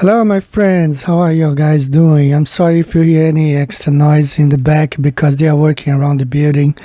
Hello my friends, how are you guys doing? I'm sorry if you hear any extra noise in the back because they are working around the building.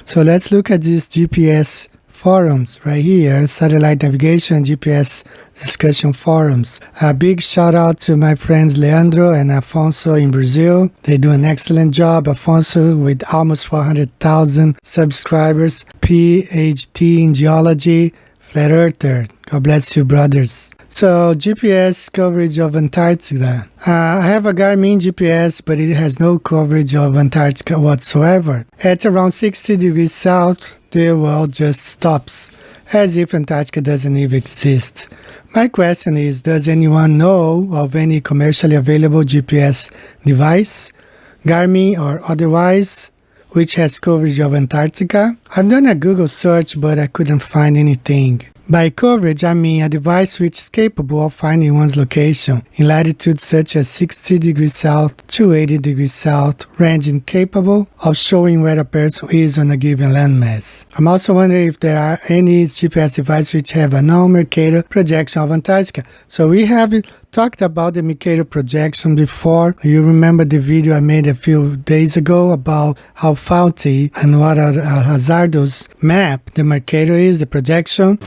So let's look at these GPS forums right here, satellite navigation GPS discussion forums. A big shout out to my friends Leandro and Afonso in Brazil. They do an excellent job. Afonso with almost 400,000 subscribers, PhD in geology, flat earther. God bless you, brothers. So, GPS coverage of Antarctica. I have a Garmin GPS, but it has no coverage of Antarctica whatsoever. At around 60 degrees south, the world just stops, as if Antarctica doesn't even exist. My question is, does anyone know of any commercially available GPS device, Garmin or otherwise, which has coverage of Antarctica? I've done a Google search, but I couldn't find anything. By coverage, I mean a device which is capable of finding one's location in latitudes such as 60 degrees south to 80 degrees south, ranging capable of showing where a person is on a given landmass. I'm also wondering if there are any GPS devices which have a non-Mercator projection of Antarctica. So we have talked about the Mercator projection before. You remember the video I made a few days ago about how faulty and what a hazardous map the Mercator is, the projection.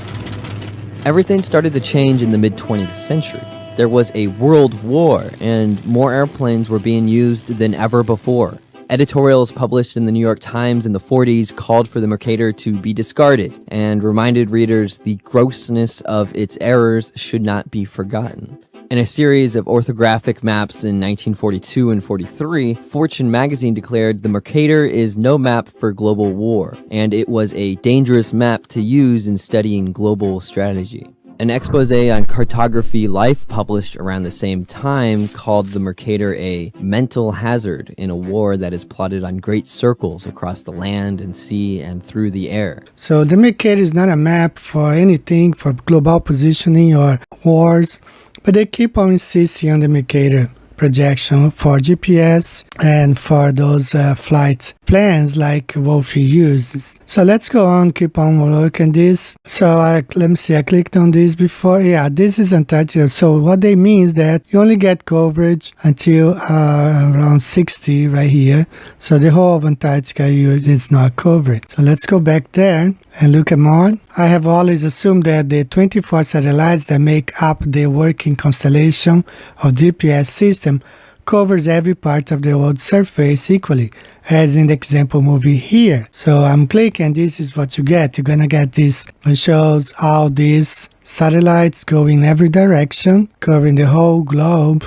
Everything started to change in the mid-20th century. There was a world war, and more airplanes were being used than ever before. Editorials published in the New York Times in the 40s called for the Mercator to be discarded and reminded readers the grossness of its errors should not be forgotten. In a series of orthographic maps in 1942 and 43, Fortune magazine declared the Mercator is no map for global war, and it was a dangerous map to use in studying global strategy. An expose on cartography Life published around the same time called the Mercator a mental hazard in a war that is plotted on great circles across the land and sea and through the air. So the Mercator is not a map for anything, for global positioning or wars, but they keep on insisting on the Mercator projection for GPS and for those flight plans like Wolfie uses. So let's go on, keep on looking at this. So let me see, I clicked on this before. Yeah, this is Antarctica. So what they mean is that you only get coverage until around 60 right here. So the whole of Antarctica is not covered. So let's go back there and look at more. I have always assumed that the 24 satellites that make up the working constellation of GPS system covers every part of the world's surface equally, as in the example movie here. So I'm clicking, this is what you get. You're gonna get this. It shows all these satellites go in every direction, covering the whole globe.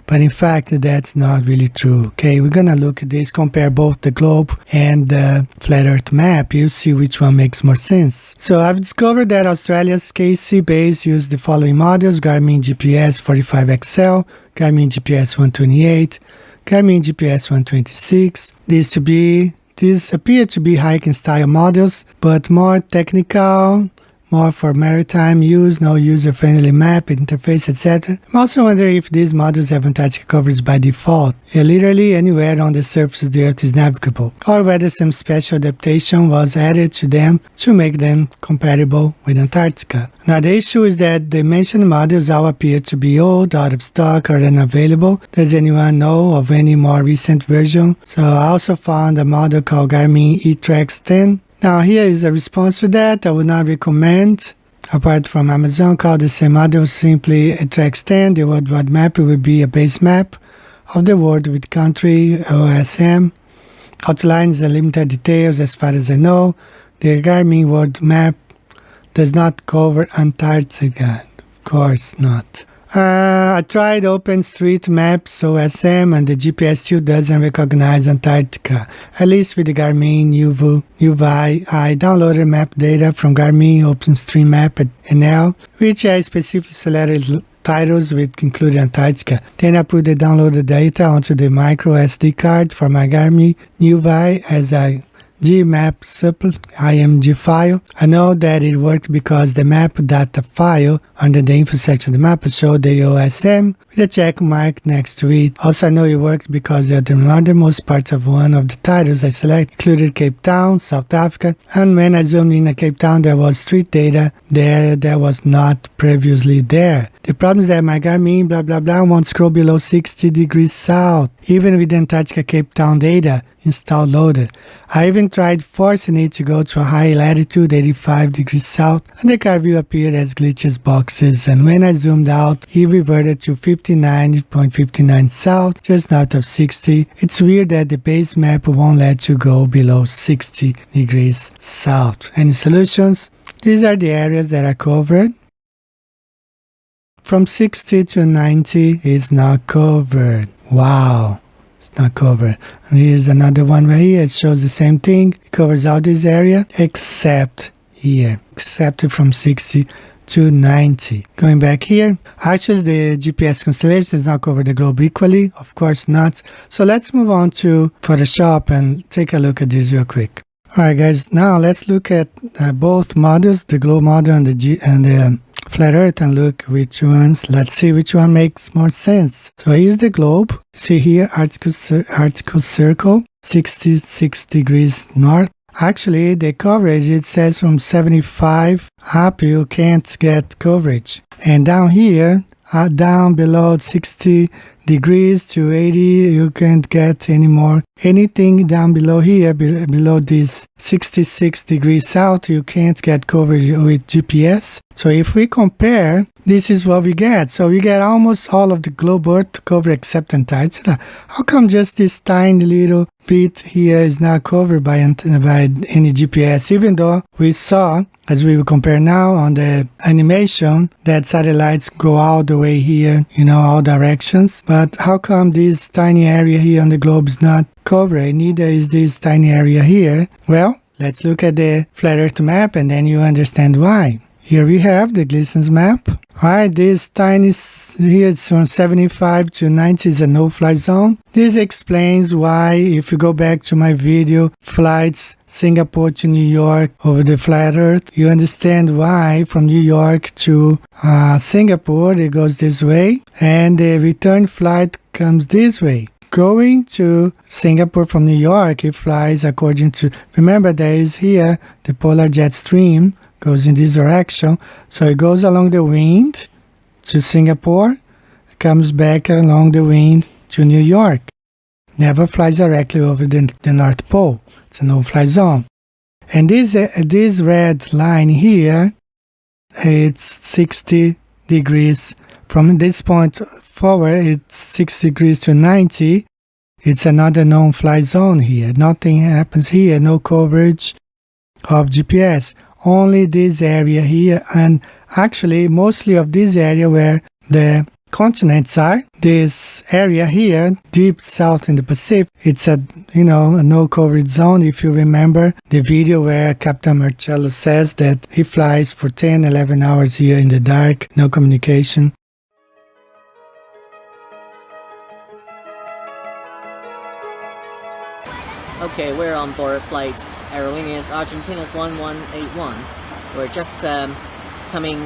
But in fact, that's not really true. Okay, we're gonna look at this, compare both the globe and the flat earth map. You see which one makes more sense. So I've discovered that Australia's KC base used the following models: Garmin GPS 45XL, Garmin GPS 128, Garmin GPS 126. These appear to be hiking style models, but more technical, more for maritime use, no user-friendly map, interface, etc. I'm also wondering if these models have Antarctica coverage by default, literally anywhere on the surface of the Earth is navigable, or whether some special adaptation was added to them to make them compatible with Antarctica. Another issue is that the mentioned models all appear to be old, out of stock, or unavailable. Does anyone know of any more recent version? So I also found a model called Garmin eTrax 10. Now here is a response to that. I would not recommend, apart from Amazon, call the same model simply eTrax 10. The worldwide map will be a base map of the world with country OSM. Outlines the limited details as far as I know. The Garmin world map does not cover Antarctica. Of course not. I tried OpenStreetMaps OSM and the GPS still doesn't recognize Antarctica, at least with the Garmin UVI. I downloaded map data from Garmin OpenStreetMap NL, which I specifically selected titles with included Antarctica. Then I put the downloaded data onto the micro SD card for my Garmin UVI as a Gmap IMG file. I know that it worked because the map data file under the info section of the map showed the OSM with a check mark next to it. Also, I know it worked because the northernmost part of one of the titles I selected included Cape Town, South Africa, and when I zoomed in at Cape Town there was street data there that was not previously there. The problem is that my Garmin, blah, blah, blah, won't scroll below 60 degrees south, even with the Antarctica Cape Town data installed loaded. I even tried forcing it to go to a high latitude, 85 degrees south, and the car view appeared as glitches boxes, and when I zoomed out, it reverted to 59.59 south, just north of 60. It's weird that the base map won't let you go below 60 degrees south. Any solutions? These are the areas that I covered. From 60 to 90 is not covered. Wow, it's not covered. And here's another one right here. It shows the same thing. It covers all this area except here, except from 60 to 90. Going back here, actually the GPS constellation does not cover the globe equally. Of course not. So let's move on to Photoshop and take a look at this real quick. Alright guys, now let's look at both models, the globe model and the flat earth, and look which ones. Let's see which one makes more sense. So here's the globe. See here, article circle, 66 degrees north. Actually, the coverage, it says from 75 up, you can't get coverage. And down here, down below 60 degrees to 80, you can't get any more. Anything down below here, below this 66 degrees south, you can't get coverage with GPS. So if we compare, this is what we get. So we get almost all of the globe earth covered except Antarctica. How come just this tiny little bit here is not covered by any GPS, even though we saw, as we will compare now on the animation, that satellites go all the way here, all directions. But how come this tiny area here on the globe is not covered? Neither is this tiny area here. Well, let's look at the flat earth map and then you understand why. Here we have the Gleason's map. Alright, this tiny here, it's from 75 to 90 is a no-fly zone. This explains why, if you go back to my video, flights Singapore to New York over the flat earth, you understand why from New York to Singapore it goes this way, and the return flight comes this way. Going to Singapore from New York, it flies according to, remember there is here the polar jet stream, goes in this direction, so it goes along the wind to Singapore, comes back along the wind to New York. Never flies directly over the North Pole. It's a no-fly zone. And this red line here, it's 60 degrees. From this point forward, it's 60 degrees to 90. It's another non-fly zone here. Nothing happens here, no coverage of GPS. Only this area here, and actually mostly of this area where the continents are. This area here, deep south in the Pacific, it's a no coverage zone. If you remember the video where Captain Marcello says that he flies for 10-11 hours here in the dark, no communication. Okay, we're on board flight Aerolíneas Argentinas 1181. We're just coming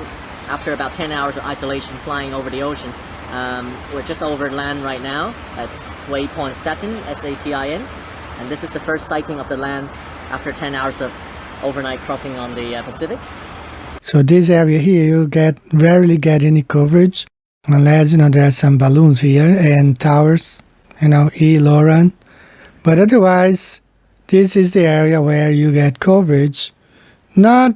after about 10 hours of isolation flying over the ocean. We're just over land right now at waypoint Satin, S-A-T-I-N, and this is the first sighting of the land after 10 hours of overnight crossing on the Pacific. So this area here, you rarely get any coverage, unless there are some balloons here and towers, E. Lauren. But otherwise, this is the area where you get coverage. Not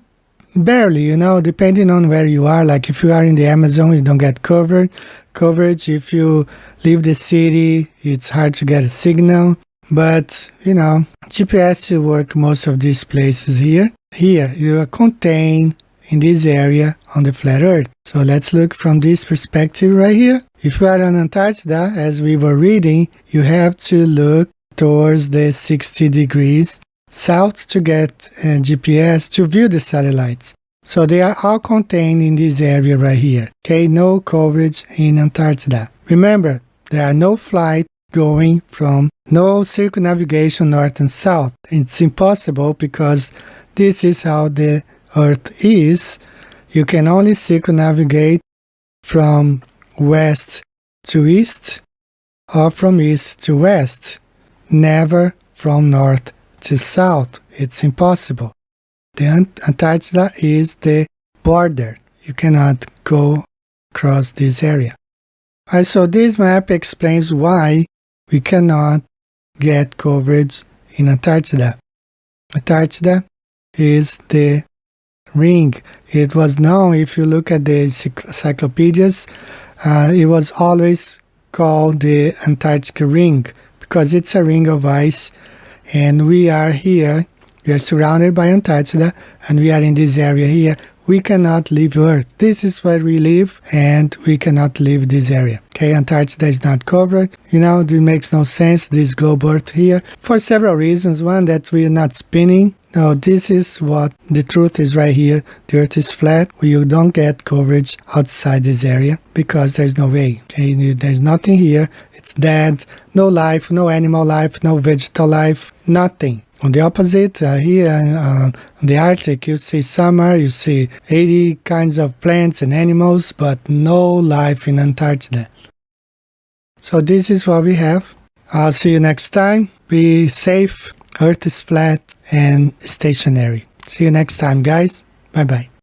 barely, depending on where you are. Like if you are in the Amazon, you don't get coverage. If you leave the city, it's hard to get a signal. But, GPS will work most of these places here. Here, you are contained in this area on the flat earth. So let's look from this perspective right here. If you are on Antarctica, as we were reading, you have to look towards the 60 degrees south to get GPS to view the satellites. So they are all contained in this area right here. Okay, no coverage in Antarctica. Remember, there are no flights going from, no circumnavigation north and south. It's impossible because this is how the Earth is. You can only circumnavigate from west to east or from east to west. Never from north to south. It's impossible. The Antarctica is the border. You cannot go across this area. Alright, so this map explains why we cannot get coverage in Antarctica. Antarctica is the ring. It was known, if you look at the encyclopedias, it was always called the Antarctic ring because it's a ring of ice, and we are here. We are surrounded by Antarctica, and we are in this area here. We cannot leave Earth. This is where we live, and we cannot leave this area. Okay, Antarctica is not covered. You know, it makes no sense, this globe Earth here, for several reasons. One, that we are not spinning. No, this is what the truth is right here. The Earth is flat. You don't get coverage outside this area because there's no way. Okay, there's nothing here. It's dead. No life, no animal life, no vegetal life, nothing. On the opposite, here in the Arctic, you see summer, you see 80 kinds of plants and animals, but no life in Antarctica. So this is what we have. I'll see you next time. Be safe. Earth is flat and stationary. See you next time, guys. Bye-bye.